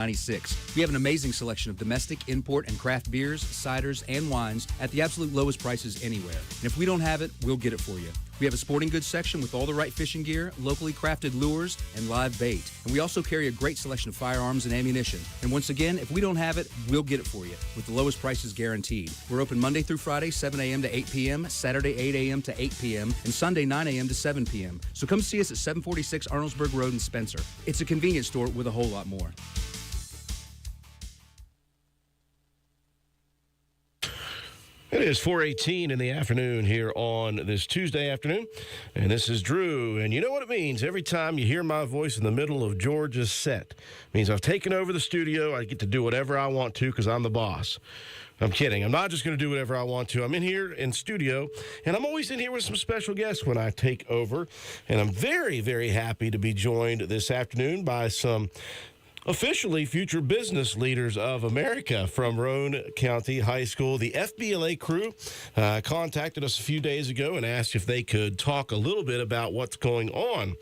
96. We have an amazing selection of domestic, import, and craft beers, ciders, and wines at the absolute lowest prices anywhere. And if we don't have it, we'll get it for you. We have a sporting goods section with all the right fishing gear, locally crafted lures, and live bait. And we also carry a great selection of firearms and ammunition. And once again, if we don't have it, we'll get it for you with the lowest prices guaranteed. We're open Monday through Friday, 7 a.m. to 8 p.m., Saturday, 8 a.m. to 8 p.m., and Sunday, 9 a.m. to 7 p.m. So come see us at 746 Arnoldesburg Road in Spencer. It's a convenience store with a whole lot more. It is 4:18 in the afternoon here on this Tuesday afternoon, and this is Drew. And you know what it means every time you hear my voice in the middle of George's set. It means I've taken over the studio. I get to do whatever I want to because I'm the boss. I'm kidding. I'm not just going to do whatever I want to. I'm in here in studio, and I'm always in here with some special guests when I take over. And I'm very, very happy to be joined this afternoon by some officially future business leaders of America from Roane County High School. The FBLA crew contacted us a few days ago and asked if they could talk a little bit about what's going on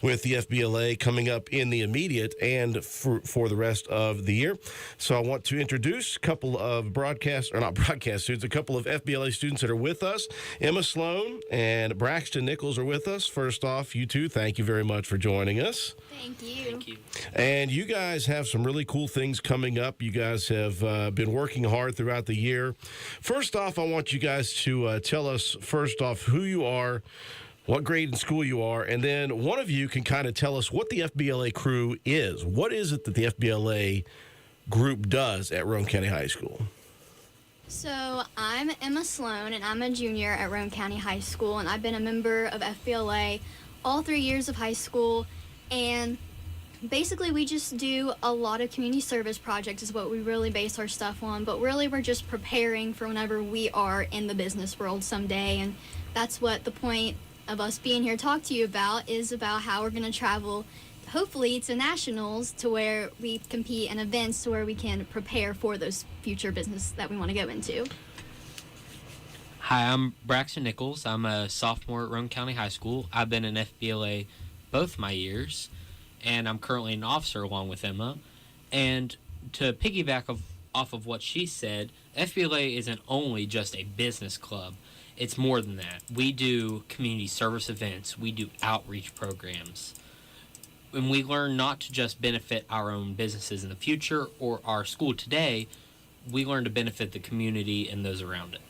with the FBLA coming up in the immediate and for the rest of the year. So I want to introduce a couple of students, a couple of FBLA students that are with us. Emma Sloan and Braxton Nichols are with us. First off, you two, thank you very much for joining us. Thank you. Thank you. And you guys have some really cool things coming up. You guys have been working hard throughout the year. First off, I want you guys to tell us, first off, who you are, what grade in school you are, and then one of you can kind of tell us what the FBLA crew is. What is it that the FBLA group does at Roane County High School? So I'm Emma Sloan, and I'm a junior at Roane County High School, and I've been a member of FBLA all 3 years of high school, and basically we just do a lot of community service projects is what we really base our stuff on, but really we're just preparing for whenever we are in the business world someday, and that's what the point of us being here to talk to you about is about how we're going to travel hopefully to nationals to where we compete in events to where we can prepare for those future business that we want to go into. Hi, I'm Braxton Nichols. I'm a sophomore at Roane County High School. I've been in FBLA both my years, and I'm currently an officer along with Emma. And to piggyback off of what she said, FBLA isn't only just a business club. It's more than that. We do community service events. We do outreach programs. And we learn not to just benefit our own businesses in the future or our school today. We learn to benefit the community and those around it.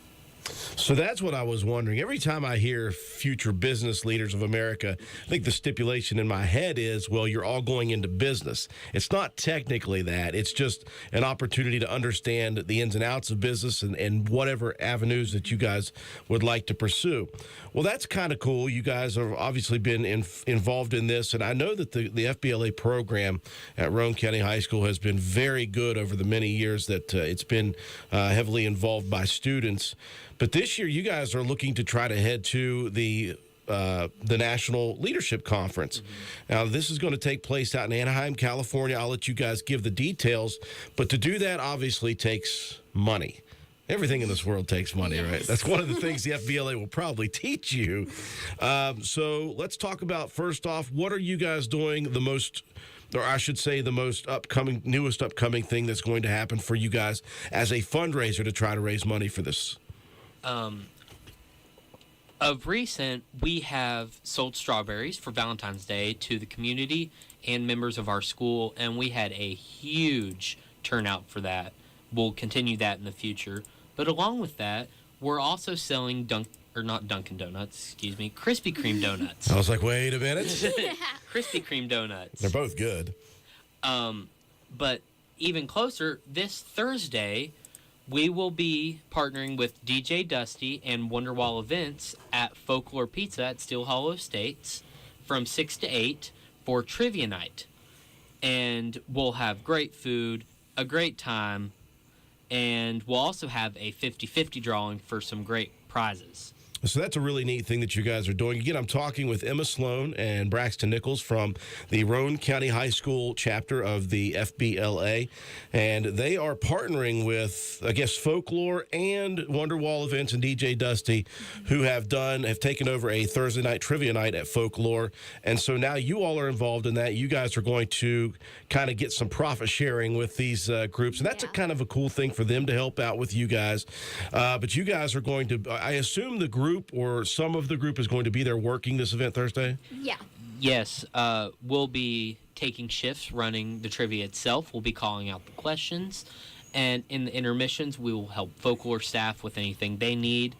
So that's what I was wondering. Every time I hear future business leaders of America, I think the stipulation in my head is, well, you're all going into business. It's not technically that. It's just an opportunity to understand the ins and outs of business and whatever avenues that you guys would like to pursue. Well, that's kind of cool. You guys have obviously been involved in this, and I know that the FBLA program at Roane County High School has been very good over the many years that it's been heavily involved by students. But this year, you guys are looking to try to head to the National Leadership Conference. Mm-hmm. Now, this is going to take place out in Anaheim, California. I'll let you guys give the details. But to do that, obviously, takes money. Everything in this world takes money, yes. Right? That's one of the things the FBLA will probably teach you. So let's talk about, first off, what are you guys doing the most, or I should say the newest upcoming thing that's going to happen for you guys as a fundraiser to try to raise money for this? Of recent, we have sold strawberries for Valentine's Day to the community and members of our school, and we had a huge turnout for that. We'll continue that in the future. But along with that, we're also selling Krispy Kreme donuts. I was like, wait a minute. Krispy Kreme donuts. They're both good. But even closer, this Thursday, we will be partnering with DJ Dusty and Wonderwall Events at Folklore Pizza at Steel Hollow Estates from 6 to 8 for Trivia Night. And we'll have great food, a great time, and we'll also have a 50-50 drawing for some great prizes. So that's a really neat thing that you guys are doing. Again, I'm talking with Emma Sloan and Braxton Nichols from the Roane County High School chapter of the FBLA, and they are partnering with, I guess, Folklore and Wonderwall Events and DJ Dusty, who have taken over a Thursday night trivia night at Folklore, and so now you all are involved in that. You guys are going to kind of get some profit sharing with these groups, and that's a kind of a cool thing for them to help out with you guys. But you guys are going to, I assume the group or some of the group is going to be there working this event Thursday? Yeah. Yes, we'll be taking shifts running the trivia itself. We'll be calling out the questions. And in the intermissions, we will help Folklore staff with anything they need.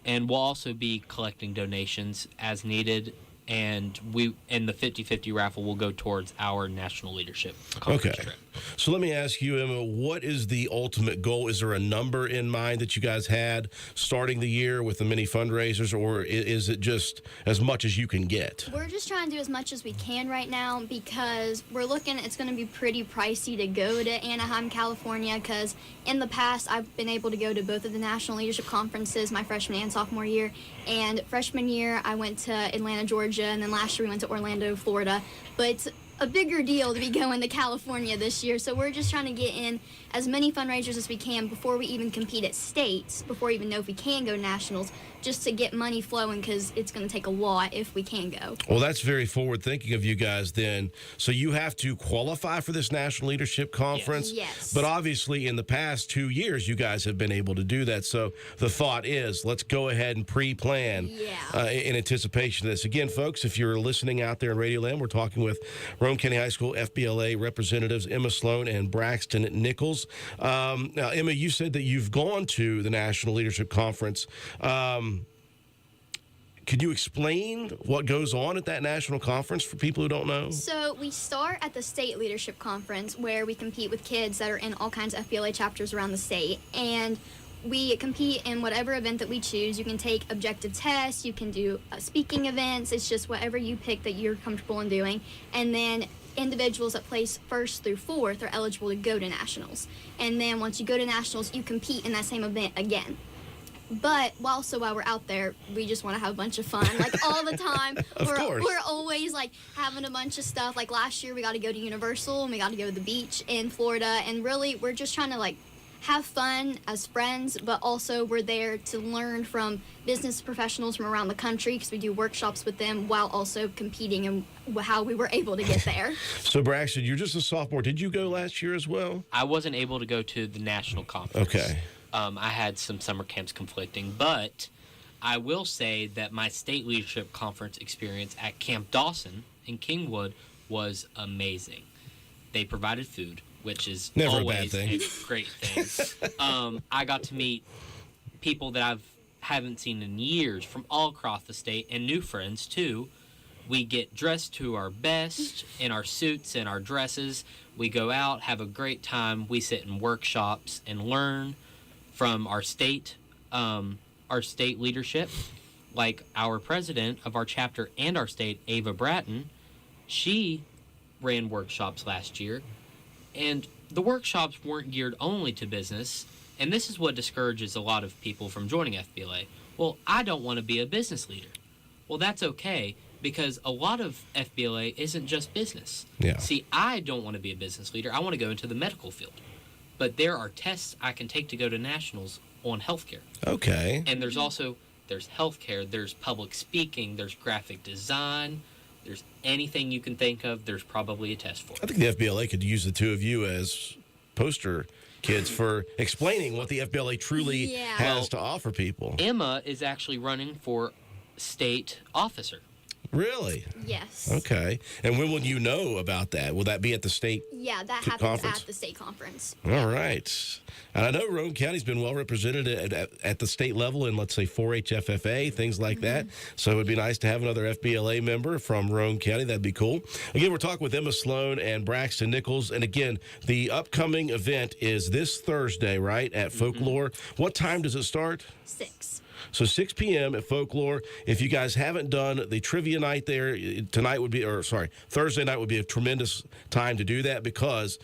And we'll also be collecting donations as needed. And the 50-50 raffle will go towards our national leadership conference trip. So let me ask you, Emma, what is the ultimate goal? Is there a number in mind that you guys had starting the year with the many fundraisers, or is it just as much as you can get? We're just trying to do as much as we can right now because we're looking, it's going to be pretty pricey to go to Anaheim, California, because in the past I've been able to go to both of the National Leadership Conferences my freshman and sophomore year. And freshman year I went to Atlanta, Georgia, and then last year we went to Orlando, Florida. But it's a bigger deal to be going to California this year, so we're just trying to get in as many fundraisers as we can before we even compete at states, before we even know if we can go to nationals, just to get money flowing because it's going to take a lot if we can go. Well, that's very forward thinking of you guys then. So you have to qualify for this National Leadership Conference. Yes. But obviously in the past 2 years, you guys have been able to do that. So the thought is, let's go ahead and pre-plan in anticipation of this. Again, folks, if you're listening out there in Radio Land, we're talking with Roane County High School FBLA representatives Emma Sloan and Braxton Nichols. Now, Emma, you said that you've gone to the National Leadership Conference. Could you explain what goes on at that national conference for people who don't know? So we start at the state leadership conference where we compete with kids that are in all kinds of FBLA chapters around the state. And we compete in whatever event that we choose. You can take objective tests, you can do speaking events. It's just whatever you pick that you're comfortable in doing. And then individuals that place 1st through 4th are eligible to go to nationals. And then once you go to nationals, you compete in that same event again. But while we're out there, we just want to have a bunch of fun, like all the time. We're always like having a bunch of stuff. Like last year, we got to go to Universal and we got to go to the beach in Florida. And really, we're just trying to like have fun as friends, but also we're there to learn from business professionals from around the country because we do workshops with them while also competing and how we were able to get there. So, Braxton, you're just a sophomore. Did you go last year as well? I wasn't able to go to the national conference. Okay. I had some summer camps conflicting, but I will say that my state leadership conference experience at Camp Dawson in Kingwood was amazing. They provided food, which is never always a bad thing. A great thing. I got to meet people that I haven't seen in years from all across the state and new friends too. We get dressed to our best in our suits and our dresses. We go out, have a great time. We sit in workshops and learn from our state leadership, like our president of our chapter and our state, Ava Bratton. She ran workshops last year, and the workshops weren't geared only to business, and this is what discourages a lot of people from joining FBLA. Well, I don't want to be a business leader. Well, that's okay, because a lot of FBLA isn't just business. Yeah. See, I don't want to be a business leader. I want to go into the medical field. But there are tests I can take to go to nationals on healthcare. Okay. And there's healthcare, there's public speaking, there's graphic design, there's anything you can think of, there's probably a test for it. I think the FBLA could use the two of you as poster kids for explaining what the FBLA truly has to offer people. Emma is actually running for state officer. Really? Yes. Okay. And when will you know about that? Will that be at the state Yeah, that happens conference? at the state conference. All right. And I know Roane County's been well represented at the state level in, let's say, 4-H FFA, things like that. So it would be nice to have another FBLA member from Roane County. That'd be cool. Again, we're talking with Emma Sloan and Braxton Nichols. And again, the upcoming event is this Thursday, right, at Folklore. What time does it start? 6. So 6 p.m. at Folklore. If you guys haven't done the trivia night there, Thursday night would be a tremendous time to do that because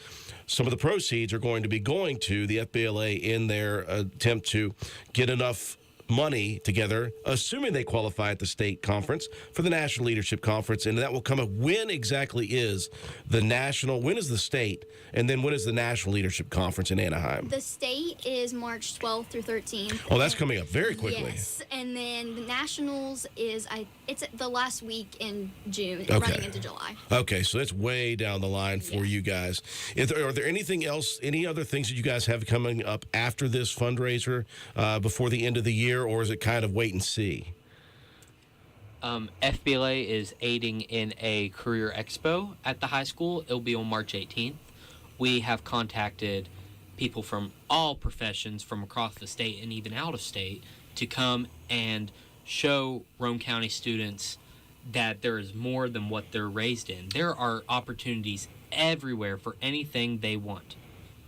some of the proceeds are going to be going to the FBLA in their attempt to get enough money together, assuming they qualify at the state conference for the National Leadership Conference, and that will come up. When exactly is the national? When is the state, and then when is the National Leadership Conference in Anaheim? The state is March 12th through 13th. Oh, that's coming up very quickly. Yes, and then the Nationals is it's the last week in June, Okay. running into July. Okay, so it's way down the line for you guys. Are there anything else, any other things that you guys have coming up after this fundraiser before the end of the year, or is it kind of wait and see? FBLA is aiding in a career expo at the high school. It'll be on March 18th. We have contacted people from all professions from across the state and even out of state to come and show Roane County students that there is more than what they're raised in. There are opportunities everywhere for anything they want.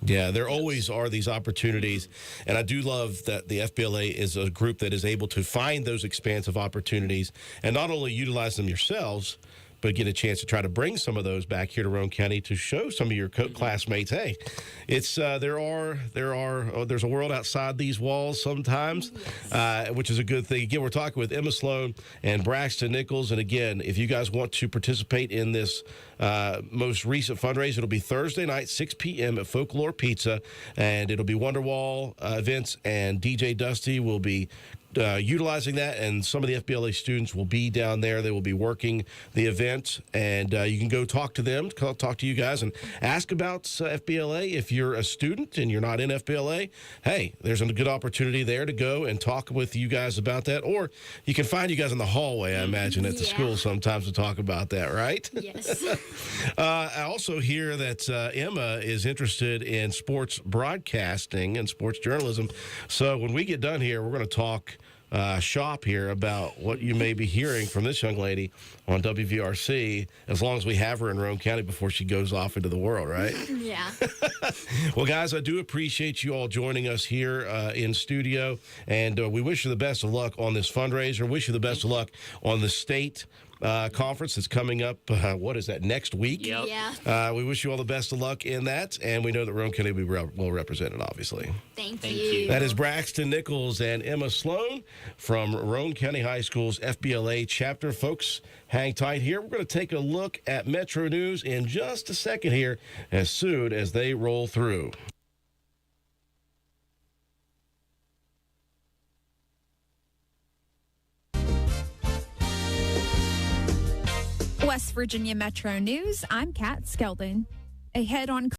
Yeah, there always are these opportunities, and I do love that the FBLA is a group that is able to find those expansive opportunities and not only utilize them yourselves, but get a chance to try to bring some of those back here to Roane County to show some of your classmates, hey, it's there's a world outside these walls sometimes, which is a good thing. Again, we're talking with Emma Sloan and Braxton Nichols, and again, if you guys want to participate in this most recent fundraiser, it'll be Thursday night, 6 p.m. at Folklore Pizza, and it'll be Wonderwall events, and DJ Dusty will be utilizing that, and some of the FBLA students will be down there. They will be working the event, and you can go talk to them, talk to you guys, and ask about FBLA. If you're a student and you're not in FBLA, hey, there's a good opportunity there to go and talk with you guys about that, or you can find you guys in the hallway, I imagine, at the school sometimes to talk about that, right? Yes. I also hear that Emma is interested in sports broadcasting and sports journalism, so when we get done here, we're going to talk shop here about what you may be hearing from this young lady on WVRC, as long as we have her in Roane County before she goes off into the world, right? Yeah. Well, guys, I do appreciate you all joining us here in studio, and we wish you the best of luck on this fundraiser. Wish you the best of luck on the state conference that's coming up, what is that, next week? Yep. Yeah. We wish you all the best of luck in that, and we know that Roane County will be well represented, obviously. Thank Thank you. you. That is Braxton Nichols and Emma Sloan from Roane County High School's FBLA chapter. Folks, hang tight here. We're going to take a look at Metro News in just a second here as soon as they roll through. West Virginia Metro News, I'm Kat Skeldon. A head-on